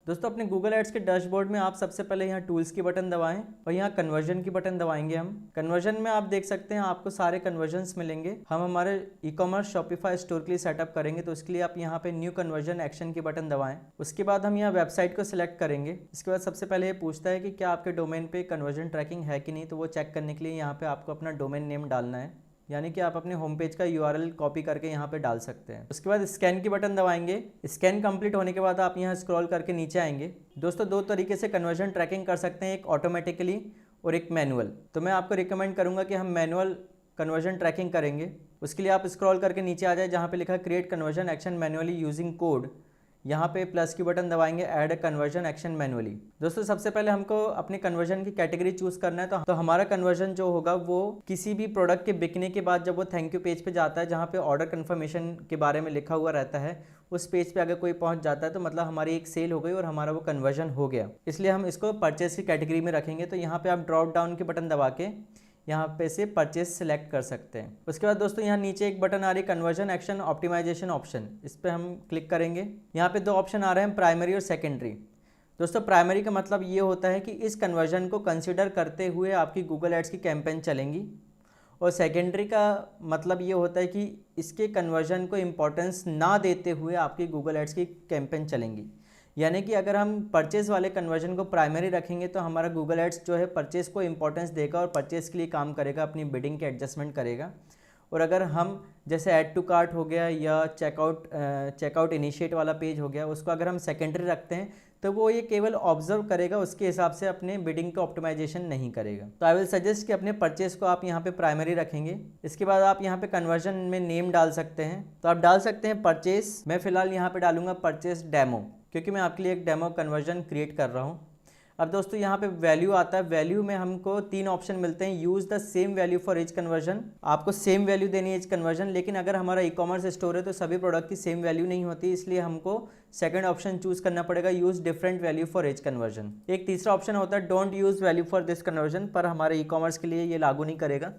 दोस्तों अपने Google ads के डैशबोर्ड में आप सबसे पहले यहाँ टूल्स की बटन दबाएं और यहाँ कन्वर्जन की बटन दबाएंगे। हम कन्वर्जन में आप देख सकते हैं आपको सारे कन्वर्जन्स मिलेंगे। हम हमारे ई कॉमर्स शॉपिफाई स्टोर के लिए सेटअप करेंगे, तो उसके लिए आप यहाँ पे न्यू कन्वर्जन एक्शन की बटन दबाएं। उसके बाद हम यहाँ वेबसाइट को सिलेक्ट करेंगे। इसके बाद सबसे पहले ये पूछता है कि क्या आपके डोमेन पे कन्वर्जन ट्रैकिंग है कि नहीं, तो वो चेक करने के लिए यहाँ पे आपको अपना डोमेन नेम डालना है, यानी कि आप अपने होम पेज का URL कॉपी करके यहाँ पे डाल सकते हैं। उसके बाद स्कैन की बटन दबाएंगे। स्कैन कंप्लीट होने के बाद आप यहाँ स्क्रॉल करके नीचे आएंगे। दोस्तों दो तरीके से कन्वर्जन ट्रैकिंग कर सकते हैं, एक ऑटोमेटिकली और एक मैनुअल। तो मैं आपको रिकमेंड करूँगा कि हम मैनुअल कन्वर्जन ट्रैकिंग करेंगे। उसके लिए आप स्क्रॉल करके नीचे आ जाए, जहाँ पे लिखा है create conversion action manually using code. यहाँ पे प्लस की बटन दबाएंगे, ऐड कन्वर्जन एक्शन मैनुअली। दोस्तों सबसे पहले हमको अपने कन्वर्जन की कैटेगरी चूज करना है। तो हमारा कन्वर्जन जो होगा वो किसी भी प्रोडक्ट के बिकने के बाद जब वो थैंक यू पेज पे जाता है, जहाँ पे ऑर्डर कन्फर्मेशन के बारे में लिखा हुआ रहता है, उस पेज पे अगर कोई पहुंच जाता है तो मतलब हमारी एक सेल हो गई और हमारा वो कन्वर्जन हो गया। इसलिए हम इसको परचेस की कैटेगरी में रखेंगे। तो यहाँ पे आप ड्रॉप डाउन के बटन दबा के यहाँ पे से परचेस सेलेक्ट कर सकते हैं। उसके बाद दोस्तों यहाँ नीचे एक बटन आ रही है कन्वर्जन एक्शन ऑप्टिमाइजेशन ऑप्शन, इस पर हम क्लिक करेंगे। यहाँ पे दो ऑप्शन आ रहे हैं, प्राइमरी और सेकेंडरी। दोस्तों प्राइमरी का मतलब ये होता है कि इस कन्वर्जन को कंसिडर करते हुए आपकी गूगल एड्स की कैंपेन चलेंगी, और सेकेंडरी का मतलब ये होता है कि इसके कन्वर्जन को इम्पोर्टेंस ना देते हुए आपकी गूगल एड्स की कैंपेन चलेंगी। यानी कि अगर हम परचेज़ वाले कन्वर्जन को प्राइमरी रखेंगे तो हमारा गूगल एड्स जो है परचेज़ को इंपॉर्टेंस देगा और परचेज़ के लिए काम करेगा, अपनी बिडिंग के एडजस्टमेंट करेगा। और अगर हम जैसे ऐड टू कार्ट हो गया या चेकआउट इनिशिएट वाला पेज हो गया, उसको अगर हम सेकेंडरी रखते हैं तो वो ये केवल ऑब्जर्व करेगा, उसके हिसाब से अपने बिडिंग का ऑप्टिमाइजेशन नहीं करेगा। तो आई विल सजेस्ट कि अपने परचेस को आप यहाँ पे प्राइमरी रखेंगे। इसके बाद आप यहाँ पे कन्वर्जन में नेम डाल सकते हैं। तो आप डाल सकते हैं परचेस। मैं फिलहाल यहाँ पे डालूंगा परचेस डेमो, क्योंकि मैं आपके लिए एक डेमो कन्वर्जन क्रिएट कर रहा हूँ। अब दोस्तों यहाँ पे वैल्यू आता है। वैल्यू में हमको 3 ऑप्शन मिलते हैं। Use the same value for each conversion, आपको सेम वैल्यू देनी है ईच कन्वर्जन। लेकिन अगर हमारा ई कॉमर्स स्टोर है तो सभी प्रोडक्ट की सेम वैल्यू नहीं होती, इसलिए हमको सेकंड ऑप्शन चूज करना पड़ेगा, use different value for each conversion. एक तीसरा ऑप्शन होता है don't use value for this conversion, पर हमारे ई कॉमर्स के लिए ये लागू नहीं करेगा।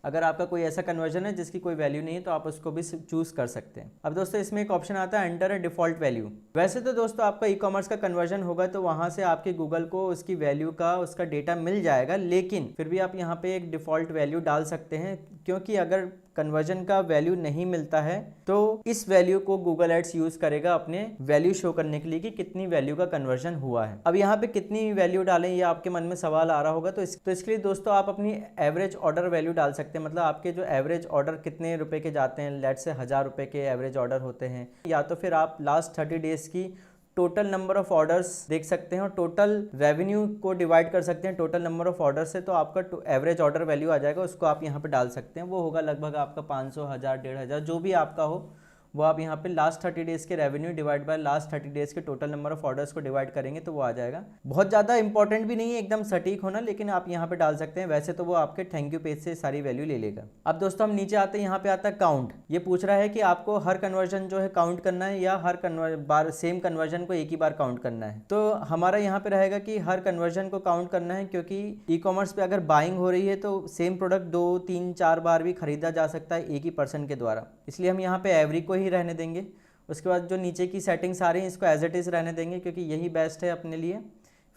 अगर आपका कोई ऐसा कन्वर्जन है जिसकी कोई वैल्यू नहीं है तो आप उसको भी चूज कर सकते हैं। अब दोस्तों इसमें एक ऑप्शन आता है एंटर अ डिफॉल्ट वैल्यू। वैसे तो दोस्तों आपका ई कॉमर्स का कन्वर्जन होगा तो वहां से आपके गूगल को उसकी वैल्यू का उसका डेटा मिल जाएगा, लेकिन फिर भी आप यहाँ पे एक डिफॉल्ट वैल्यू डाल सकते हैं, क्योंकि अगर कन्वर्जन का वैल्यू नहीं मिलता है तो इस वैल्यू को गूगल एड्स यूज करेगा अपने वैल्यू शो करने के लिए कि कितनी वैल्यू का कन्वर्जन हुआ है। अब यहाँ पे कितनी वैल्यू डालें ये आपके मन में सवाल आ रहा होगा, तो इसके लिए दोस्तों आप अपनी एवरेज ऑर्डर वैल्यू डाल सकते हैं। मतलब आपके जो एवरेज ऑर्डर कितने रुपए के जाते हैं, लेट से 1000 रुपए के एवरेज ऑर्डर होते हैं, या तो फिर आप लास्ट 30 डेज की टोटल नंबर ऑफ ऑर्डर्स देख सकते हैं और टोटल रेवेन्यू को डिवाइड कर सकते हैं टोटल नंबर ऑफ ऑर्डर से, तो आपका एवरेज ऑर्डर वैल्यू आ जाएगा। उसको आप यहाँ पे डाल सकते हैं। वो होगा लगभग आपका 500, 1000, 1500 जो भी आपका हो, वो आप यहाँ पे लास्ट 30 डेज के revenue divide by last 30 days के टोटल नंबर ऑफ ऑर्डर्स को डिवाइड करेंगे तो वो आ जाएगा। बहुत ज़्यादा इंपॉर्टेंट भी नहीं है एकदम सटीक होना, लेकिन आप यहाँ पे डाल सकते हैं। वैसे तो वो आपके थैंक यू पेज से सारी वैल्यू ले लेगा। अब दोस्तों हम नीचे आते हैं, यहाँ पे आता है काउंट। ये पूछ रहा है कि आपको हर कन्वर्जन जो है काउंट करना है या हर बार सेम कन्वर्जन को एक ही बार काउंट करना है। तो हमारा यहाँ पे रहेगा कि हर कन्वर्जन को काउंट करना है, क्योंकि ई कॉमर्स पे अगर बाइंग हो रही है तो सेम प्रोडक्ट 2, 3, 4 बार भी खरीदा जा सकता है एक ही पर्सन के द्वारा, इसलिए हम यहाँ पे एवरी को ही रहने देंगे। उसके बाद जो नीचे की सेटिंग्स आ रही हैं इसको एज इट इज़ रहने देंगे, क्योंकि यही बेस्ट है अपने लिए।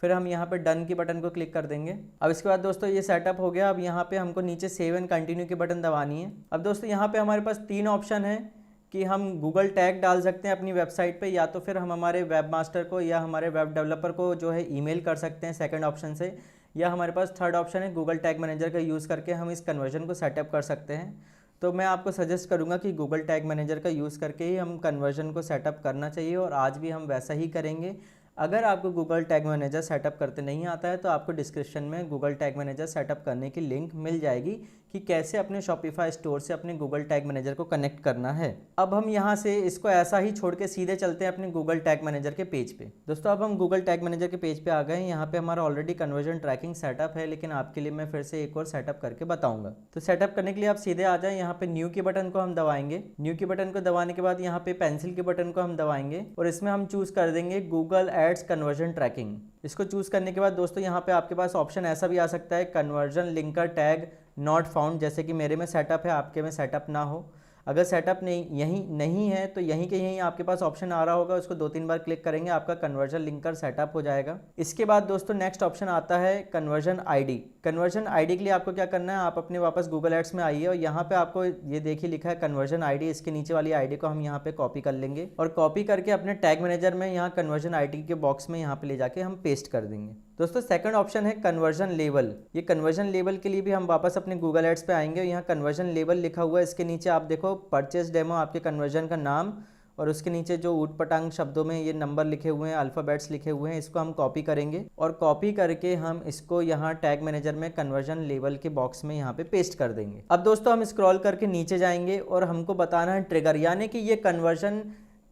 फिर हम यहाँ पे डन की बटन को क्लिक कर देंगे। अब इसके बाद दोस्तों ये सेटअप हो गया। अब यहाँ पे हमको नीचे सेव एंड कंटिन्यू की बटन दबानी है। अब दोस्तों यहाँ पे हमारे पास 3 ऑप्शन है कि हम गूगल टैग डाल सकते हैं अपनी वेबसाइट पे, या तो फिर हम हमारे वेब मास्टर को या हमारे वेब डेवलपर को जो है ईमेल कर सकते हैं सेकंड ऑप्शन से, या हमारे पास थर्ड ऑप्शन है गूगल टैग मैनेजर का यूज़ करके हम इस कन्वर्जन को सेटअप कर सकते हैं। तो मैं आपको सजेस्ट करूंगा कि गूगल टैग मैनेजर का यूज़ करके ही हम कन्वर्जन को सेटअप करना चाहिए, और आज भी हम वैसा ही करेंगे। अगर आपको गूगल टैग मैनेजर सेटअप करते नहीं आता है तो आपको डिस्क्रिप्शन में गूगल टैग मैनेजर सेटअप करने की लिंक मिल जाएगी कि कैसे अपने शॉपिफाई स्टोर से अपने गूगल टैग मैनेजर को कनेक्ट करना है। अब हम यहाँ से इसको ऐसा ही छोड़ के सीधे चलते हैं अपने गूगल टैग मैनेजर के पेज पे। दोस्तों अब हम गूगल टैग मैनेजर के पेज पे आ गए हैं। यहाँ पे हमारा ऑलरेडी कन्वर्जन ट्रैकिंग सेटअप है, लेकिन आपके लिए मैं फिर से एक और सेटअप करके बताऊंगा। तो सेटअप करने के लिए आप सीधे आ जाए, यहाँ पे न्यू के बटन को हम दबाएंगे। न्यू के बटन को दबाने के बाद यहाँ पे पेंसिल के बटन को हम दबाएंगे और इसमें हम चूज कर देंगे गूगल एड्स कन्वर्जन ट्रैकिंग। इसको चूज करने के बाद दोस्तों यहाँ पे आपके पास ऑप्शन ऐसा भी आ सकता है conversion linker tag not found, जैसे कि मेरे में सेटअप है, आपके में सेटअप ना हो। अगर सेटअप यहीं नहीं है तो यहीं के यहीं आपके पास ऑप्शन आ रहा होगा, उसको 2-3 बार क्लिक करेंगे, आपका कन्वर्जन लिंकर सेटअप हो जाएगा। इसके बाद दोस्तों नेक्स्ट ऑप्शन आता है कन्वर्जन आईडी। कन्वर्जन आईडी के लिए आपको क्या करना है, आप अपने वापस गूगल एड्स में आइए और यहाँ पे आपको ये देखिए लिखा है कन्वर्जन आईडी, इसके नीचे वाली आईडी को हम यहाँ पे कॉपी कर लेंगे और कॉपी करके अपने टैग मैनेजर में यहाँ कन्वर्जन आईडी के बॉक्स में यहाँ पे ले जाके हम पेस्ट कर देंगे। दोस्तों सेकंड ऑप्शन है कन्वर्जन लेवल। ये कन्वर्जन लेवल के लिए भी हम वापस अपने गूगल एड्स पे आएंगे, यहाँ कन्वर्जन लेवल लिखा हुआ है, इसके नीचे आप देखो परचेस डेमो, आपके कन्वर्जन का नाम और उसके नीचे जो ऊट पटांग शब्दों में ये नंबर लिखे हुए हैं, अल्फ़ाबेट्स लिखे हुए हैं, इसको हम कॉपी करेंगे और कॉपी करके हम इसको यहाँ टैग मैनेजर में कन्वर्जन लेवल के बॉक्स में यहाँ पे पेस्ट कर देंगे। अब दोस्तों हम स्क्रॉल करके नीचे जाएंगे और हमको बताना है ट्रिगर, यानी कि ये कन्वर्जन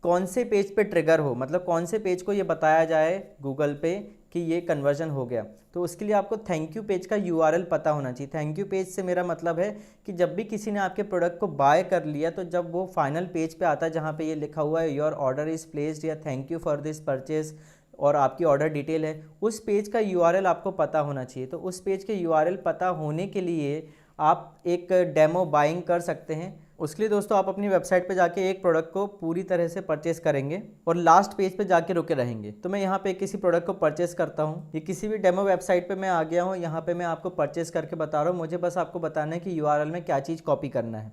कौन से पेज पे ट्रिगर हो, मतलब कौन से पेज को ये बताया जाए गूगल पे कि ये कन्वर्जन हो गया। तो उसके लिए आपको थैंक यू पेज का यूआरएल पता होना चाहिए। थैंक यू पेज से मेरा मतलब है कि जब भी किसी ने आपके प्रोडक्ट को बाय कर लिया तो जब वो फाइनल पेज पे आता है जहाँ पे ये लिखा हुआ है योर ऑर्डर इज़ प्लेस्ड या thank you for this purchase और आपकी ऑर्डर डिटेल है, उस पेज का यूआरएल आपको पता होना चाहिए। तो उस पेज के यूआरएल पता होने के लिए आप एक डेमो बाइंग कर सकते हैं। उसके लिए दोस्तों आप अपनी वेबसाइट पे जाके एक प्रोडक्ट को पूरी तरह से परचेस करेंगे और लास्ट पेज पे जाके रुके रहेंगे। तो मैं यहाँ पे किसी प्रोडक्ट को परचेस करता हूँ, ये किसी भी डेमो वेबसाइट पे मैं आ गया हूँ, यहाँ पे मैं आपको परचेस करके बता रहा हूँ, मुझे बस आपको बताना है कि यूआरएल में क्या चीज़ कॉपी करना है।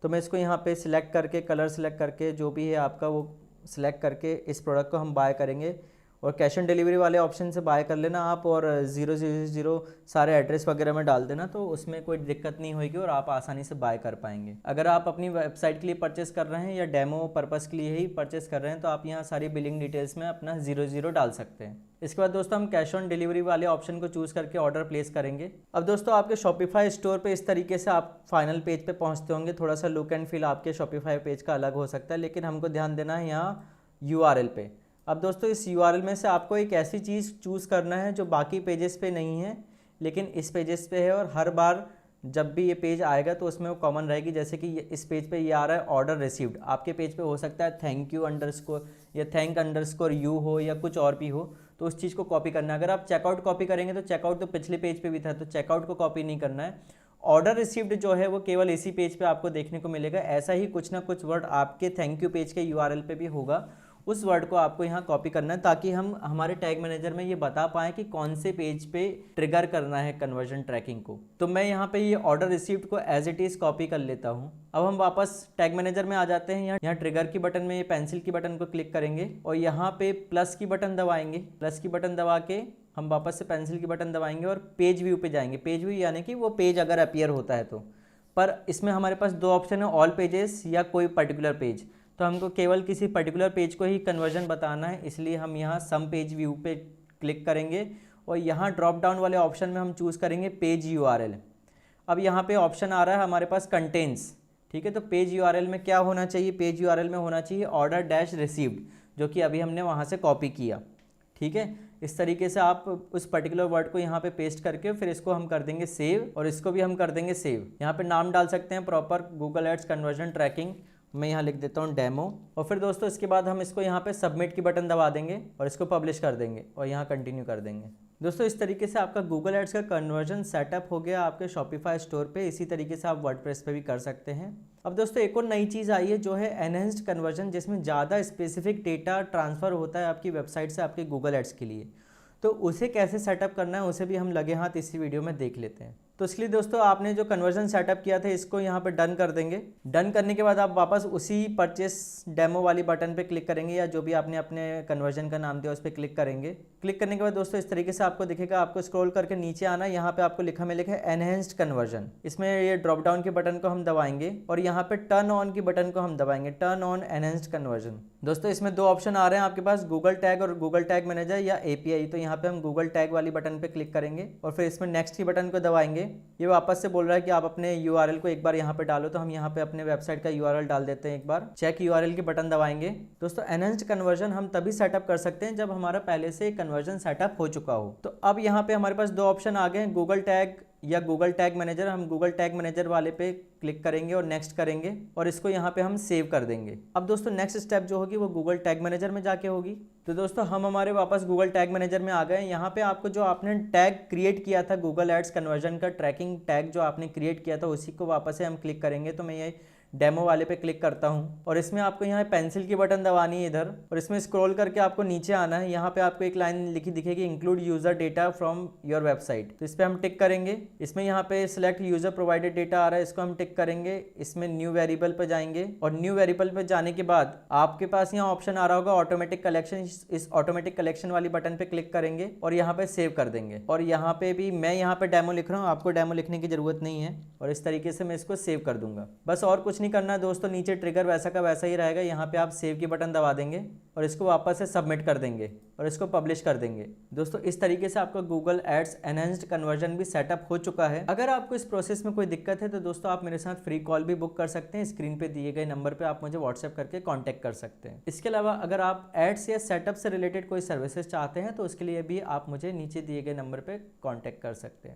तो मैं इसको यहाँ पे सिलेक्ट करके, कलर सेलेक्ट करके, जो भी है आपका वो सिलेक्ट करके इस प्रोडक्ट को हम बाय करेंगे और कैश ऑन डिलीवरी वाले ऑप्शन से बाय कर लेना आप और 000 सारे एड्रेस वगैरह में डाल देना, तो उसमें कोई दिक्कत नहीं होगी और आप आसानी से बाय कर पाएंगे। अगर आप अपनी वेबसाइट के लिए परचेस कर रहे हैं या डेमो पर्पस के लिए ही परचेस कर रहे हैं तो आप यहाँ सारी बिलिंग डिटेल्स में अपना 00 डाल सकते हैं। इसके बाद दोस्तों हम कैश ऑन डिलीवरी वाले ऑप्शन को चूज़ करके ऑर्डर प्लेस करेंगे। अब दोस्तों आपके शॉपिफाई स्टोर पे इस तरीके से आप फाइनल पेज पे पहुँचते होंगे। थोड़ा सा लुक एंड फील आपके शॉपिफाई पेज का अलग हो सकता है, लेकिन हमको ध्यान देना है यहाँ यूआरएल पे। अब दोस्तों इस यूआरएल में से आपको एक ऐसी चीज़ चूज़ करना है जो बाकी पेजेस पे नहीं है लेकिन इस पेजेस पे है, और हर बार जब भी ये पेज आएगा तो उसमें वो कॉमन रहेगी। जैसे कि इस पेज पे ये आ रहा है ऑर्डर रिसीव्ड, आपके पेज पे हो सकता है थैंक यू अंडरस्कोर या थैंक अंडरस्कोर यू हो या कुछ और भी हो, तो उस चीज़ को कॉपी करना है। अगर आप चेकआउट कॉपी करेंगे तो चेकआउट तो पिछले पेज पे भी था, तो चेकआउट को कॉपी नहीं करना है। ऑर्डर रिसीव्ड जो है वो केवल इसी पेज पे आपको देखने को मिलेगा। ऐसा ही कुछ ना कुछ वर्ड आपके थैंक यू पेज के यूआरएल पे भी होगा, उस वर्ड को आपको यहाँ कॉपी करना है ताकि हम हमारे टैग मैनेजर में ये बता पाएँ कि कौन से पेज पे ट्रिगर करना है कन्वर्जन ट्रैकिंग को। तो मैं यहाँ पे ये ऑर्डर रिसीव्ड को एज इट इज़ कॉपी कर लेता हूँ। अब हम वापस टैग मैनेजर में आ जाते हैं। यहाँ ट्रिगर की बटन में ये पेंसिल की बटन को क्लिक करेंगे और यहाँ पे प्लस की बटन दबाएंगे। प्लस की बटन दबा के हम वापस से पेंसिल की बटन दबाएंगे और पेज व्यू पे जाएंगे। पेज व्यू यानी कि वो पेज अगर अपीयर होता है तो, पर इसमें हमारे पास दो ऑप्शन है, ऑल पेजेस या कोई पर्टिकुलर पेज। तो हमको केवल किसी पर्टिकुलर पेज को ही कन्वर्जन बताना है, इसलिए हम यहाँ सम पेज व्यू पे क्लिक करेंगे और यहाँ ड्रॉप डाउन वाले ऑप्शन में हम चूज़ करेंगे पेज यूआरएल। अब यहाँ पे ऑप्शन आ रहा है हमारे पास कंटेंट्स, ठीक है। तो पेज यूआरएल में क्या होना चाहिए, पेज यूआरएल में होना चाहिए ऑर्डर डैश रिसीव्ड, जो कि अभी हमने वहाँ से कॉपी किया, ठीक है। इस तरीके से आप उस पर्टिकुलर वर्ड को यहाँ पे पेस्ट करके फिर इसको हम कर देंगे सेव और इसको भी हम कर देंगे सेव। यहाँ पे नाम डाल सकते हैं proper Google Ads conversion tracking, मैं यहाँ लिख देता हूँ डेमो। और फिर दोस्तों इसके बाद हम इसको यहाँ पे सबमिट की बटन दबा देंगे और इसको पब्लिश कर देंगे और यहाँ कंटिन्यू कर देंगे। दोस्तों इस तरीके से आपका गूगल एड्स का कन्वर्जन सेटअप हो गया आपके शॉपिफाई स्टोर पे। इसी तरीके से आप वर्डप्रेस पे भी कर सकते हैं। अब दोस्तों एक और नई चीज़ आई है जो है एनहेंस्ड कन्वर्जन, जिसमें ज़्यादा स्पेसिफिक डेटा ट्रांसफ़र होता है आपकी वेबसाइट से आपके गूगल एड्स के लिए। तो उसे कैसे सेटअप करना है उसे भी हम लगे हाथ इसी वीडियो में देख लेते हैं। तो इसलिए दोस्तों आपने जो कन्वर्जन सेटअप किया था इसको यहाँ पे डन कर देंगे। डन करने के बाद आप वापस उसी परचेस डेमो वाली बटन पे क्लिक करेंगे या जो भी आपने अपने कन्वर्जन का नाम दिया उस पर क्लिक करेंगे। क्लिक करने के बाद दोस्तों इस तरीके से आपको दिखेगा, आपको स्क्रॉल करके नीचे आना, यहाँ पे आपको लिखा है एनहेंस्ड कन्वर्जन। इसमें ये ड्रॉप डाउन के बटन को हम दबाएंगे और यहाँ पे टर्न ऑन की बटन को हम दबाएंगे, टर्न ऑन एनहेंस्ड कन्वर्जन। दोस्तों इसमें दो ऑप्शन आ रहे हैं आपके पास, गूगल टैग और गूगल टैग मैनेजर या एपीआई। तो यहाँ पे हम गूगल टैग वाली बटन पे क्लिक करेंगे और फिर इसमें नेक्स्ट की बटन को दबाएंगे। ये वापस से बोल रहा है कि आप अपने यूआरएल को एक बार यहाँ पे डालो, तो हम यहाँ पे अपने वेबसाइट का यूआरएल डाल देते हैं। एक बार चेक यूआरएल की बटन दबाएंगे। दोस्तों एनहेंस्ड कन्वर्जन हम तभी सेटअप कर सकते हैं जब हमारा पहले से कन्वर्जन सेटअप हो चुका हो। तो अब यहाँ पे हमारे पास दो ऑप्शन आ गए हैं, गूगल टैग या गूगल टैग मैनेजर। हम गूगल टैग मैनेजर वाले पे क्लिक करेंगे और नेक्स्ट करेंगे और इसको यहाँ पे हम सेव कर देंगे। अब दोस्तों नेक्स्ट स्टेप जो होगी वो गूगल टैग मैनेजर में जाके होगी। तो दोस्तों हम हमारे वापस गूगल टैग मैनेजर में आ गए। यहाँ पे आपको जो आपने टैग क्रिएट किया था गूगल एड्स कन्वर्जन का ट्रैकिंग टैग जो आपने क्रिएट किया था उसी को वापस से हम क्लिक करेंगे। तो मैं ये डेमो वाले पे क्लिक करता हूँ और इसमें आपको यहाँ पेंसिल की बटन दबानी है इधर, और इसमें स्क्रॉल करके आपको नीचे आना है। यहाँ पे आपको एक लाइन लिखी दिखेगी include user data from your website, तो इस पर हम टिक करेंगे। इसमें यहाँ पे सिलेक्ट यूजर प्रोवाइडेड डेटा आ रहा है, इसको हम टिक करेंगे। इसमें न्यू वेरिएबल पर जाएंगे और न्यू वेरिएबल पर जाने के बाद आपके पास यहाँ ऑप्शन आ रहा होगा ऑटोमेटिक कलेक्शन। इस ऑटोमेटिक कलेक्शन वाली बटन पे क्लिक करेंगे और यहाँ पे सेव कर देंगे। और यहाँ पे भी मैं यहाँ पे डेमो लिख रहा हूँ, आपको डेमो लिखने की जरूरत नहीं है, और इस तरीके से मैं इसको सेव कर दूंगा। बस और कुछ नहीं करना है दोस्तों, नीचे ट्रिगर वैसा का वैसा ही रहेगा। यहाँ पे आप सेव की बटन दबा देंगे और इसको वापस से सबमिट कर देंगे और इसको पब्लिश कर देंगे। दोस्तों इस तरीके से आपका गूगल एड्स एनहांस्ड कन्वर्जन भी सेटअप हो चुका है। अगर आपको इस प्रोसेस में कोई दिक्कत है तो दोस्तों आप मेरे साथ फ्री कॉल भी बुक कर सकते हैं। स्क्रीन पे दिए गए नंबर पे आप मुझे व्हाट्सएप करके कांटेक्ट कर सकते हैं। इसके अलावा अगर आप एड्स या सेटअप से रिलेटेड कोई सर्विसेज चाहते हैं तो उसके लिए भी आप मुझे नीचे दिए गए नंबर पे कांटेक्ट कर सकते हैं।